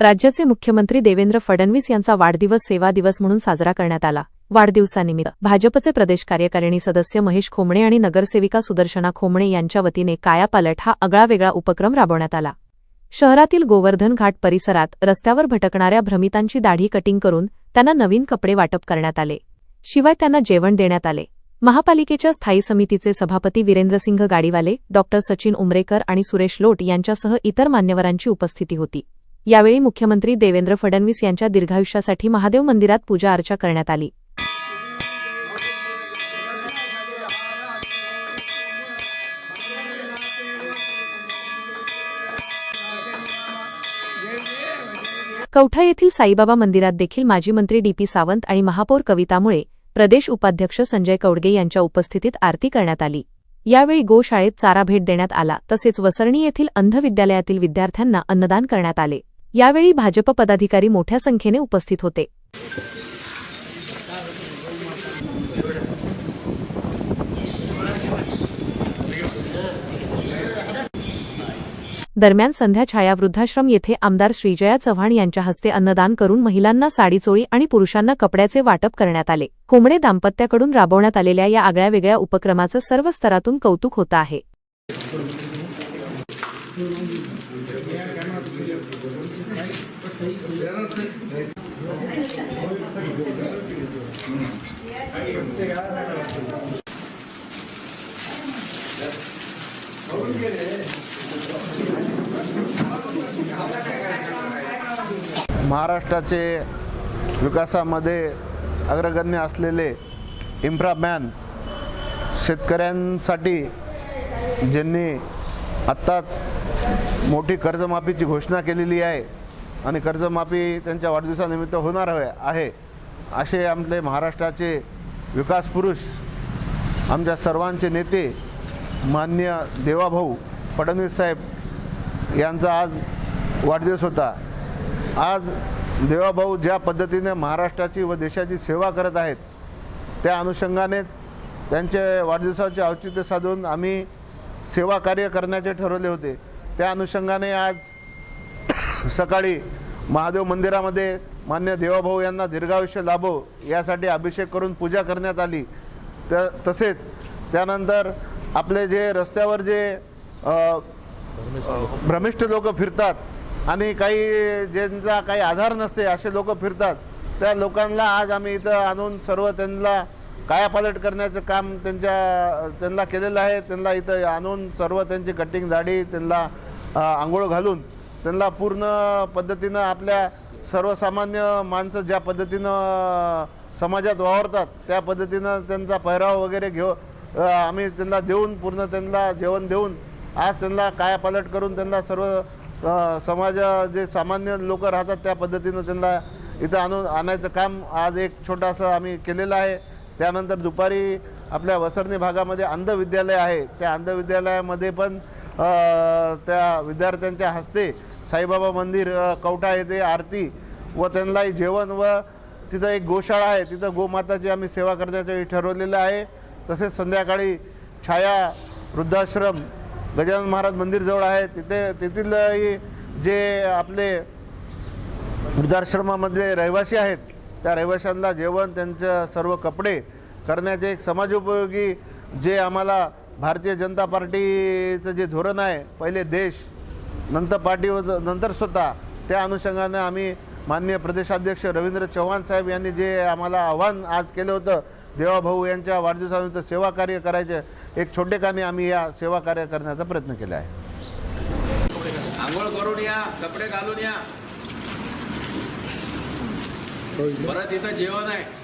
राज्याचे मुख्यमंत्री देवेंद्र फडणवीस यांचा वाढदिवस सेवा दिवस म्हणून साजरा करण्यात आला। वाढदिवसानिमित्त भाजपचे प्रदेश कार्यकारिणी सदस्य महेश खोमणे आणि नगरसेविका सुदर्शना खोमणे यांच्या वतीने कायापालट हा आगळावेगळा उपक्रम राबवण्यात आला। शहरातील गोवर्धन घाट परिसरात रस्त्यावर भटकणाऱ्या भ्रमितांची दाढी कटिंग करून त्यांना नवीन कपडे वाटप करण्यात आले। शिवाय त्यांना जेवण देण्यात आले। महापालिकेच्या स्थायी समितीचे सभापती वीरेंद्रसिंह गाडीवाले, डॉ. सचिन उमरेकर आणि सुरेश लोट यांच्यासह इतर मान्यवरांची उपस्थिती होती। यावेळी मुख्यमंत्री देवेंद्र फडणवीस यांच्या दीर्घायुष्यासाठी महादेव मंदिरात पूजा अर्चा करण्यात आली। कौठा येथील साईबाबा मंदिरात देखील माजी मंत्री डी.पी. सावंत आणि महापौर कविता मुळे, प्रदेश उपाध्यक्ष संजय कौडगे यांच्या उपस्थितीत आरती करण्यात आली। यावेळी गोशाळेत चारा भेट देण्यात आला, तसेच वसरणी येथील अंध विद्यालयातील विद्यार्थ्यांना अन्नदान करण्यात आले। यावेळी भाजप पदाधिकारी मोठ्या संख्येने उपस्थित होते। दरम्यान संध्या छाया वृद्धाश्रम येथे आमदार श्रीजया चव्हाण यांच्या हस्ते अन्नदान करून महिलांना साडीचोळी आणि पुरुषांना कपड्याचे वाटप करण्यात आले। खोमणे दाम्पत्याकडून राबवण्यात आलेल्या या आगळ्यावेगळ्या उपक्रमाचं सर्व स्तरातून कौतुक होत आहे। महाराष्ट्राचे विकासामध्ये अग्रगण्य असलेले इन्फ्रामॅन शेतकऱ्यांसाठी ज्यांनी आत्ताच मोठी कर्जमाफीची घोषणा केलेली आहे आणि कर्जमाफी त्यांच्या वाढदिवसानिमित्त होणार आहे, असे आपले महाराष्ट्राचे विकास पुरुष, आमच्या सर्वांचे नेते माननीय देवाभाऊ फडणवीस साहेब यांचा आज वाढदिवस होता। आज देवाभाऊ ज्या पद्धतीने महाराष्ट्राची व देशाची सेवा करत आहेत, त्या अनुषंगानेच त्यांचे वाढदिवसाचे औचित्य साधून आम्ही सेवा कार्य करण्याचे ठरवले होते। त्या अनुषंगाने आज सकाळी महादेव मंदिरामध्ये मान्य देवाभाऊ यांना दीर्घायुष्य लाभो यासाठी अभिषेक करून पूजा करण्यात आली। तसेच त्यानंतर आपले जे रस्त्यावर जे भ्रमिष्ठ लोक फिरतात आणि काही ज्यांचा काही आधार नसते असे लोक फिरतात, त्या लोकांना आज आम्ही इथं आणून सर्व त्यांना कायापालट करण्याचं काम त्यांना केलेलं आहे। त्यांना इथं आणून सर्व त्यांची कटिंग दाढी, त्यांना आंघोळ घालून त्यांना पूर्ण पद्धतीनं आपल्या सर्वसामान्य माणसं ज्या पद्धतीनं समाजात वावरतात त्या पद्धतीनं त्यांचा पहिराव वगैरे आम्ही त्यांना देऊन पूर्ण त्यांना जेवण देऊन आज त्यांना कायापालट करून त्यांना सर्व समाज जे सामान्य लोक राहतात त्या पद्धतीनं त्यांना इथं आणायचं काम आज एक छोटासा आम्ही केलेलं आहे। त्यानंतर दुपारी आपल्या वसरणी भागामध्ये अंध विद्यालय आहे, त्या अंध विद्यालयामध्ये पण त्या विद्यार्थ्यांच्या हस्ते साईबाबा मंदिर कौठा येथे आरती व त्यांनाही जेवण व तिथं एक गोशाळा आहे, तिथं गोमाताची आम्ही सेवा करण्याचं ठरवलेलं आहे। तसेच संध्याकाळी छाया वृद्धाश्रम गजानन महाराज मंदिरजवळ आहे, तेथील जे आपले वृद्धाश्रमामधले रहिवासी आहेत त्या रहिवाशांना जेवण, त्यांचं सर्व कपडे करण्याचे एक समाजोपयोगी जे आम्हाला भारतीय जनता पार्टीचं जे धोरण आहे, पहिले देश नंतर पार्टी व नंतर स्वतः, त्या अनुषंगाने आम्ही माननीय प्रदेशाध्यक्ष रवींद्र चव्हाण साहेब यांनी जे आम्हाला आव्हान आज केलं होतं, देवाभाऊ यांच्या वाढदिवसानिमित्त सेवा कार्य करायचे, एक छोटेखानी आम्ही या सेवा कार्य करण्याचा प्रयत्न केला आहे। आंघोळ करून या, कपडे घालून या, परत इथं जेवण आहे।